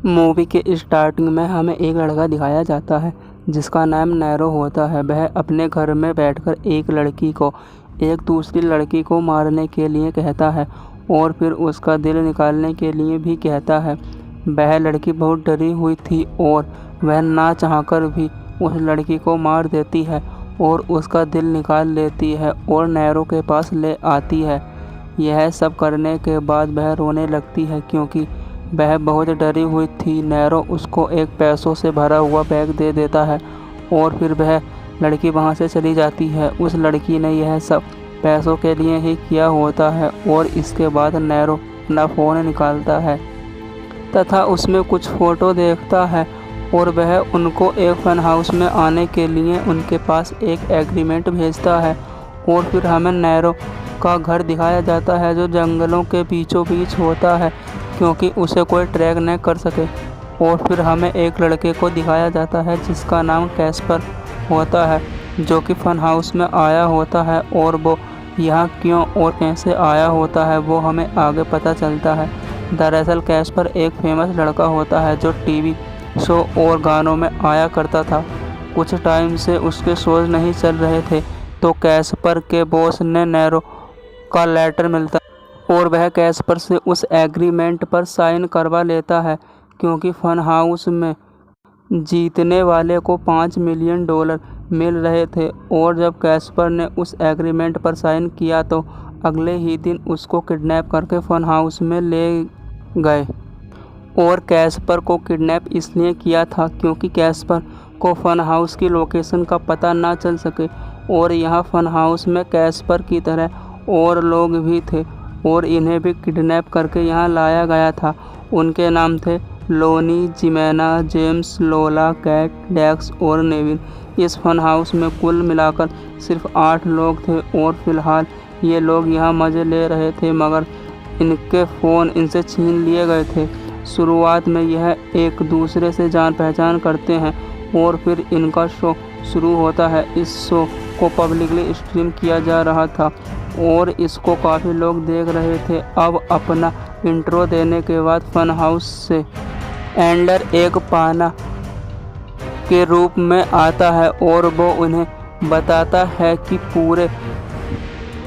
Movie के starting में हमें एक लड़का दिखाया जाता है जिसका नाम नैरो होता है। वह अपने घर में बैठकर एक लड़की को एक दूसरी लड़की को मारने के लिए कहता है और फिर उसका दिल निकालने के लिए भी कहता है। वह लड़की बहुत डरी हुई थी और वह ना चाहकर भी उस लड़की को मार देती है और उसका दिल निकाल लेती है और नैरो के पास ले आती है। यह सब करने के बाद वह रोने लगती है क्योंकि वह बहुत डरी हुई थी। नैरो उसको एक पैसों से भरा हुआ बैग दे देता है और फिर वह लड़की वहाँ से चली जाती है। उस लड़की ने यह सब पैसों के लिए ही किया होता है और इसके बाद नैरो अपना फ़ोन निकालता है तथा उसमें कुछ फ़ोटो देखता है और वह उनको एक फ़न हाउस में आने के लिए उनके पास एक एग्रीमेंट भेजता है। और फिर हमें नैरो का घर दिखाया जाता है जो जंगलों के बीचों बीच होता है क्योंकि उसे कोई ट्रैक न कर सके। और फिर हमें एक लड़के को दिखाया जाता है जिसका नाम कैस्पर होता है जो कि फ़न हाउस में आया होता है और वो यहाँ क्यों और कैसे आया होता है वो हमें आगे पता चलता है। दरअसल कैस्पर एक फेमस लड़का होता है जो टीवी शो और गानों में आया करता था। कुछ टाइम से उसके शोज नहीं चल रहे थे तो कैस्पर के बॉस ने नैरो का लेटर मिलता और वह कैस्पर से उस एग्रीमेंट पर साइन करवा लेता है क्योंकि फ़न हाउस में जीतने वाले को $5 मिलियन मिल रहे थे। और जब कैस्पर ने उस एग्रीमेंट पर साइन किया तो अगले ही दिन उसको किडनैप करके फ़न हाउस में ले गए। और कैस्पर को किडनैप इसलिए किया था क्योंकि कैस्पर को फ़न हाउस की लोकेशन का पता ना चल सके और यहाँ फ़न हाउस में कैस्पर की तरह और लोग भी थे और इन्हें भी किडनैप करके यहाँ लाया गया था। उनके नाम थे लोनी, जिमेना, जेम्स, लोला, कैट, डेक्स और नेविन। इस फ़न हाउस में कुल मिलाकर सिर्फ 8 लोग थे और फिलहाल ये लोग यहाँ मज़े ले रहे थे मगर इनके फ़ोन इनसे छीन लिए गए थे। शुरुआत में यह एक दूसरे से जान पहचान करते हैं और फिर इनका शो शुरू होता है। इस शो को पब्लिकली स्ट्रीम किया जा रहा था और इसको काफ़ी लोग देख रहे थे। अब अपना इंट्रो देने के बाद फ़न हाउस से एंडर एक पाना के रूप में आता है और वो उन्हें बताता है कि पूरे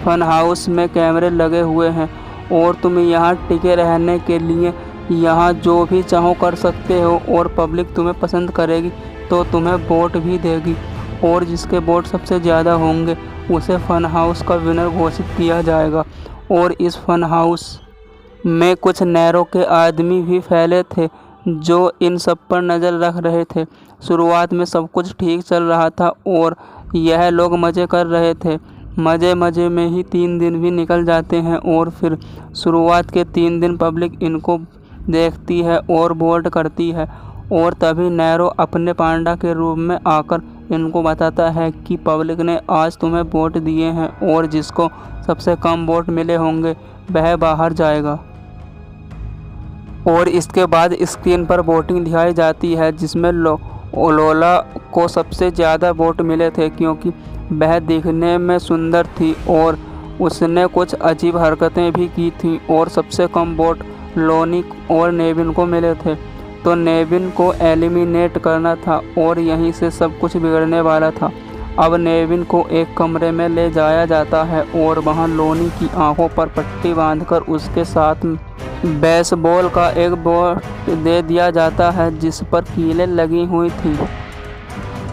फ़न हाउस में कैमरे लगे हुए हैं और तुम यहाँ टिके रहने के लिए यहाँ जो भी चाहो कर सकते हो और पब्लिक तुम्हें पसंद करेगी तो तुम्हें वोट भी देगी और जिसके वोट सबसे ज़्यादा होंगे उसे फ़न हाउस का विनर घोषित किया जाएगा। और इस फ़न हाउस में कुछ नैरो के आदमी भी फैले थे जो इन सब पर नज़र रख रहे थे। शुरुआत में सब कुछ ठीक चल रहा था और यह लोग मज़े कर रहे थे। मज़े में ही 3 दिन भी निकल जाते हैं और फिर शुरुआत के 3 दिन पब्लिक इनको देखती है और वोट करती है और तभी नैरो अपने पांडा के रूप में आकर इनको बताता है कि पब्लिक ने आज तुम्हें वोट दिए हैं और जिसको सबसे कम वोट मिले होंगे वह बाहर जाएगा। और इसके बाद स्क्रीन पर वोटिंग दिखाई जाती है जिसमें लोला को सबसे ज़्यादा वोट मिले थे क्योंकि वह दिखने में सुंदर थी और उसने कुछ अजीब हरकतें भी की थीं। और सबसे कम वोट लोनी और नेविन को मिले थे तो नेविन को एलिमिनेट करना था और यहीं से सब कुछ बिगड़ने वाला था। अब नेविन को एक कमरे में ले जाया जाता है और वहां लोनी की आंखों पर पट्टी बांधकर उसके साथ बेसबॉल का एक बैट दे दिया जाता है जिस पर कीलें लगी हुई थी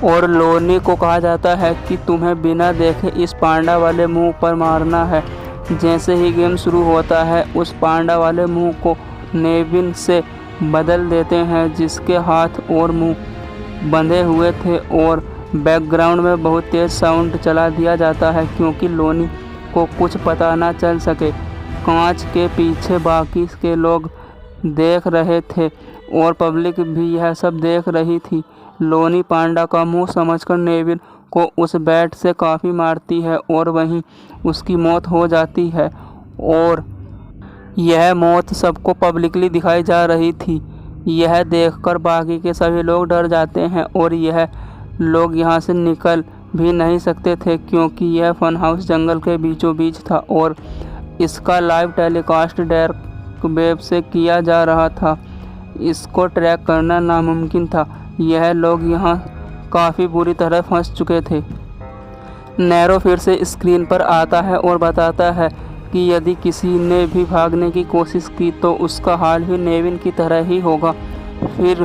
और लोनी को कहा जाता है कि तुम्हें बिना देखे इस पांडा वाले मुंह पर मारना है। जैसे ही गेम शुरू होता है उस पांडा वाले मुंह को नेविन से बदल देते हैं जिसके हाथ और मुंह बंधे हुए थे और बैकग्राउंड में बहुत तेज़ साउंड चला दिया जाता है क्योंकि लोनी को कुछ पता ना चल सके। कांच के पीछे बाकी के लोग देख रहे थे और पब्लिक भी यह सब देख रही थी। लोनी पांडा का मुंह समझकर नेविन को उस बैट से काफ़ी मारती है और वहीं उसकी मौत हो जाती है और यह मौत सबको पब्लिकली दिखाई जा रही थी। यह देखकर बाकी के सभी लोग डर जाते हैं और यह लोग यहाँ से निकल भी नहीं सकते थे क्योंकि यह फ़न हाउस जंगल के बीचों बीच था और इसका लाइव टेलीकास्ट डार्क वेब से किया जा रहा था। इसको ट्रैक करना नामुमकिन था। यह लोग यहाँ काफ़ी बुरी तरह फंस चुके थे। नैरो फिर से स्क्रीन पर आता है और बताता है कि यदि किसी ने भी भागने की कोशिश की तो उसका हाल भी नेविन की तरह ही होगा। फिर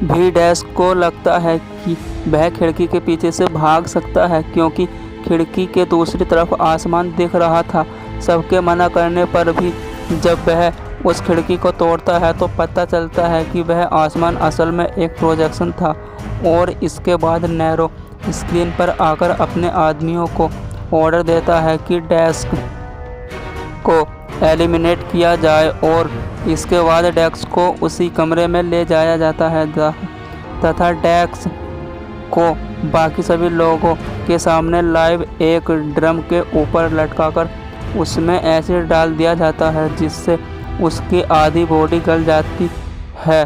भी डैश को लगता है कि वह खिड़की के पीछे से भाग सकता है, क्योंकि खिड़की के दूसरी तरफ आसमान दिख रहा था। सबके मना करने पर भी जब वह उस खिड़की को तोड़ता है तो पता चलता है कि वह आसमान असल में एक प्रोजेक्शन था। और इसके बाद नैरो स्क्रीन पर आकर अपने आदमियों को ऑर्डर देता है कि डैश को एलिमिनेट किया जाए और इसके बाद डैक्स को उसी कमरे में ले जाया जाता है तथा डैक्स को बाकी सभी लोगों के सामने लाइव एक ड्रम के ऊपर लटकाकर उसमें एसिड डाल दिया जाता है, जिससे उसकी आधी बॉडी गल जाती है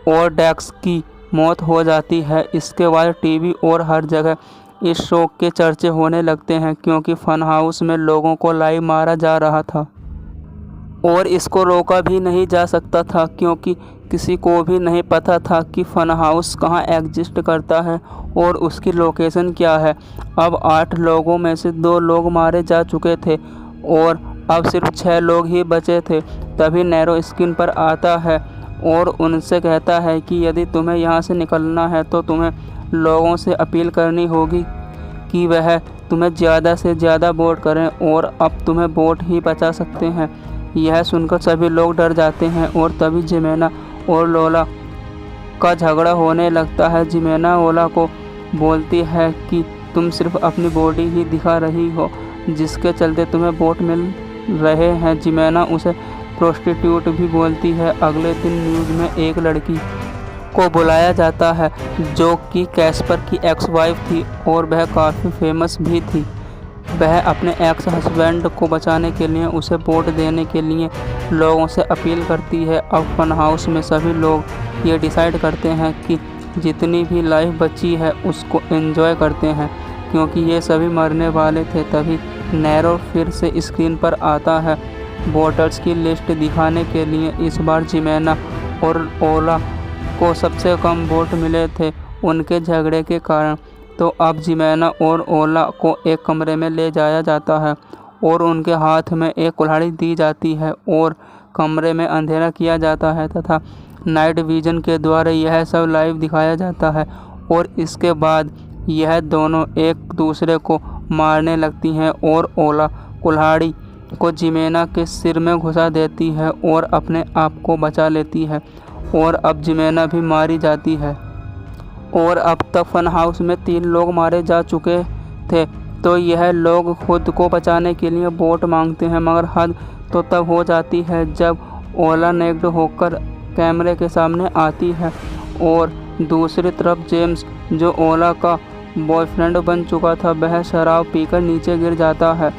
और डैक्स की मौत हो जाती है। इसके बाद टीवी और हर जगह इस शो के चर्चे होने लगते हैं, क्योंकि फन हाउस में लोगों को लाइव मारा जा रहा था और इसको रोका भी नहीं जा सकता था, क्योंकि किसी को भी नहीं पता था कि फन हाउस कहाँ एग्जिस्ट करता है और उसकी लोकेशन क्या है। अब 8 लोगों में से 2 लोग मारे जा चुके थे और अब सिर्फ 6 लोग ही बचे थे। तभी नैरो स्क्रीन पर आता है और उनसे कहता है कि यदि तुम्हें यहाँ से निकलना है तो तुम्हें लोगों से अपील करनी होगी कि वह तुम्हें ज़्यादा से ज़्यादा वोट करें और अब तुम्हें वोट ही बचा सकते हैं। यह सुनकर सभी लोग डर जाते हैं और तभी जिमेना और लोला का झगड़ा होने लगता है। जिमेना ओला को बोलती है कि तुम सिर्फ अपनी बॉडी ही दिखा रही हो, जिसके चलते तुम्हें वोट मिल रहे हैं। जिमेना उसे प्रोस्टिट्यूट भी बोलती है। अगले दिन न्यूज़ में एक लड़की को बुलाया जाता है जो कि कैस्पर की एक्स वाइफ थी और वह काफ़ी फेमस भी थी। वह अपने एक्स हस्बैंड को बचाने के लिए उसे वोट देने के लिए लोगों से अपील करती है। अब फन हाउस में सभी लोग ये डिसाइड करते हैं कि जितनी भी लाइफ बची है उसको एंजॉय करते हैं, क्योंकि ये सभी मरने वाले थे। तभी नैरो फिर से स्क्रीन पर आता है वोटर्स की लिस्ट दिखाने के लिए। इस बार जिमेना और ओला को सबसे कम वोट मिले थे उनके झगड़े के कारण। तो अब जिमेना और ओला को एक कमरे में ले जाया जाता है और उनके हाथ में एक कुल्हाड़ी दी जाती है और कमरे में अंधेरा किया जाता है तथा नाइट विजन के द्वारा यह सब लाइव दिखाया जाता है। और इसके बाद यह दोनों एक दूसरे को मारने लगती हैं और ओला कुल्हाड़ी को जिमेना के सिर में घुसा देती है और अपने आप को बचा लेती है और अब जिमेना भी मारी जाती है। और अब तक फन हाउस में 3 लोग मारे जा चुके थे। तो यह लोग खुद को बचाने के लिए वोट मांगते हैं, मगर हद तो तब हो जाती है जब ओला नेक्ड होकर कैमरे के सामने आती है और दूसरी तरफ जेम्स जो ओला का बॉयफ्रेंड बन चुका था वह शराब पीकर नीचे गिर जाता है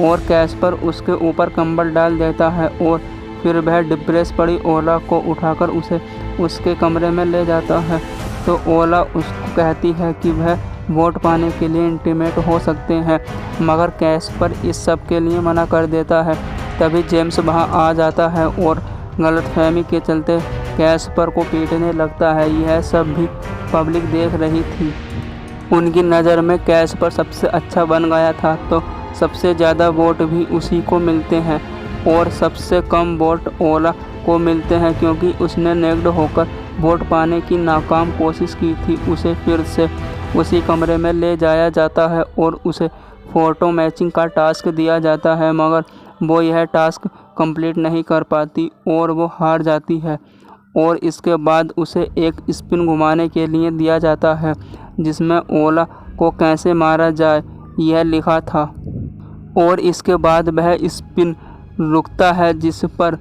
और कैस्पर उसके ऊपर कंबल डाल देता है और फिर वह डिप्रेस पड़ी ओला को उठाकर उसे उसके कमरे में ले जाता है। तो ओला उसको कहती है कि वह वोट पाने के लिए इंटीमेट हो सकते हैं, मगर कैस्पर इस सब के लिए मना कर देता है। तभी जेम्स वहां आ जाता है और गलतफहमी के चलते कैस्पर को पीटने लगता है। यह सब भी पब्लिक देख रही थी। उनकी नज़र में कैस्पर सबसे अच्छा बन गया था, तो सबसे ज़्यादा वोट भी उसी को मिलते हैं और सबसे कम वोट ओला को मिलते हैं, क्योंकि उसने नेक्ड होकर वोट पाने की नाकाम कोशिश की थी। उसे फिर से उसी कमरे में ले जाया जाता है और उसे फ़ोटो मैचिंग का टास्क दिया जाता है, मगर वो यह टास्क कंप्लीट नहीं कर पाती और वो हार जाती है। और इसके बाद उसे एक स्पिन घुमाने के लिए दिया जाता है जिसमें ओला को कैसे मारा जाए यह लिखा था और इसके बाद वह स्पिन रुकता है जिस पर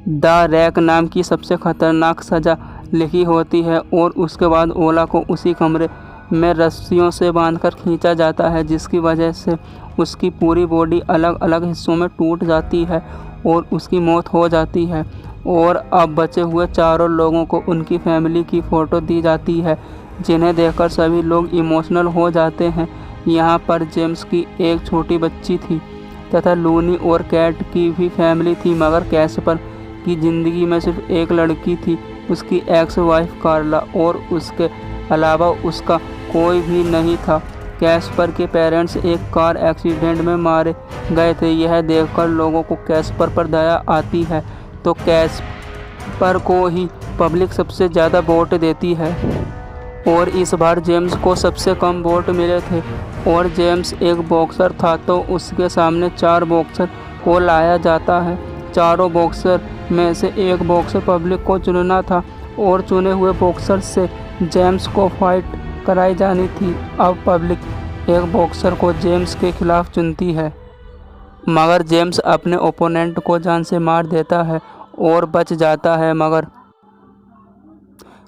द रैक नाम की सबसे खतरनाक सज़ा लिखी होती है और उसके बाद ओला को उसी कमरे में रस्सियों से बांधकर खींचा जाता है, जिसकी वजह से उसकी पूरी बॉडी अलग अलग हिस्सों में टूट जाती है और उसकी मौत हो जाती है। और अब बचे हुए 4 लोगों को उनकी फैमिली की फ़ोटो दी जाती है, जिन्हें देखकर सभी लोग इमोशनल हो जाते हैं। यहाँ पर जेम्स की एक छोटी बच्ची थी तथा लूनी और कैट की भी फैमिली थी, मगर कैस्पर की ज़िंदगी में सिर्फ एक लड़की थी, उसकी एक्स वाइफ कार्ला, और उसके अलावा उसका कोई भी नहीं था। कैस्पर के पेरेंट्स एक कार एक्सीडेंट में मारे गए थे। यह देखकर लोगों को कैस्पर पर दया आती है, तो कैस्पर को ही पब्लिक सबसे ज़्यादा वोट देती है। और इस बार जेम्स को सबसे कम वोट मिले थे, और जेम्स एक बॉक्सर था, तो उसके सामने 4 बॉक्सर को लाया जाता है। चारों बॉक्सर में से एक बॉक्सर पब्लिक को चुनना था, और चुने हुए बॉक्सर से जेम्स को फाइट कराई जानी थी। अब पब्लिक एक बॉक्सर को जेम्स के खिलाफ चुनती है, मगर जेम्स अपने ओपोनेंट को जान से मार देता है और बच जाता है। मगर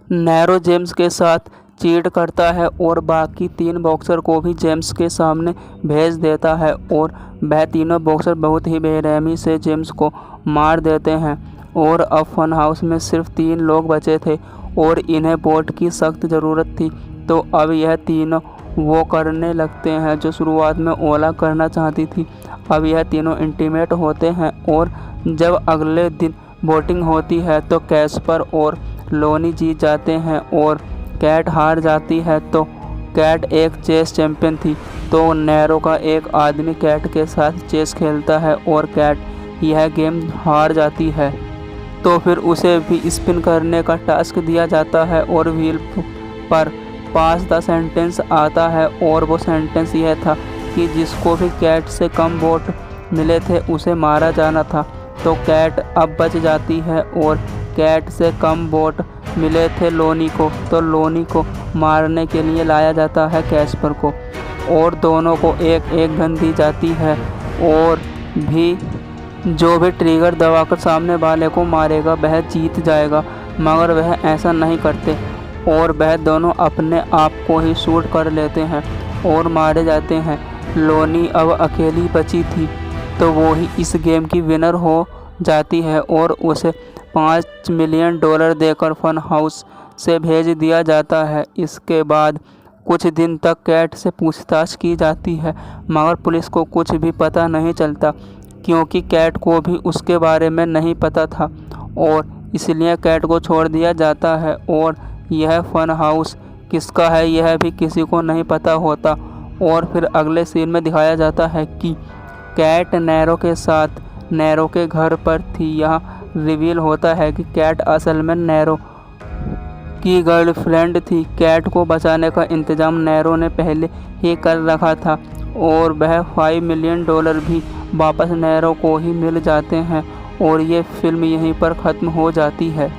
नैरो जेम्स के साथ चीट करता है और बाकी 3 बॉक्सर को भी जेम्स के सामने भेज देता है, और वह तीनों बॉक्सर बहुत ही बेरहमी से जेम्स को मार देते हैं। और अब फन हाउस में सिर्फ 3 लोग बचे थे, और इन्हें वोट की सख्त ज़रूरत थी। तो अब यह तीनों वो करने लगते हैं जो शुरुआत में ओला करना चाहती थी। अब यह तीनों इंटीमेट होते हैं, और जब अगले दिन वोटिंग होती है तो कैस्पर और लोनी जीत जाते हैं और कैट हार जाती है। तो कैट एक चेस चैंपियन थी, तो नैरो का एक आदमी कैट के साथ चेस खेलता है और कैट यह गेम हार जाती है। तो फिर उसे भी स्पिन करने का टास्क दिया जाता है, और व्हील पर पास द सेंटेंस आता है, और वो सेंटेंस यह था कि जिसको भी कैट से कम वोट मिले थे उसे मारा जाना था। तो कैट अब बच जाती है, और कैट से कम वोट मिले थे लोनी को, तो लोनी को मारने के लिए लाया जाता है कैस्पर को, और दोनों को एक एक गन दी जाती है, और भी जो भी ट्रिगर दबाकर सामने वाले को मारेगा वह जीत जाएगा। मगर वह ऐसा नहीं करते, और वह दोनों अपने आप को ही शूट कर लेते हैं और मारे जाते हैं। लोनी अब अकेली बची थी, तो वो ही इस गेम की विनर हो जाती है, और उसे $5 मिलियन देकर फन हाउस से भेज दिया जाता है। इसके बाद कुछ दिन तक कैट से पूछताछ की जाती है, मगर पुलिस को कुछ भी पता नहीं चलता, क्योंकि कैट को भी उसके बारे में नहीं पता था, और इसलिए कैट को छोड़ दिया जाता है। और यह फन हाउस किसका है यह भी किसी को नहीं पता होता। और फिर अगले सीन में दिखाया जाता है कि कैट नैरो के साथ नैरो के घर पर थी। यहाँ रिवील होता है कि कैट असल में नैरो की गर्लफ्रेंड थी। कैट को बचाने का इंतज़ाम नैरो ने पहले ही कर रखा था, और वह $5 मिलियन भी वापस नैरो को ही मिल जाते हैं, और ये फिल्म यहीं पर ख़त्म हो जाती है।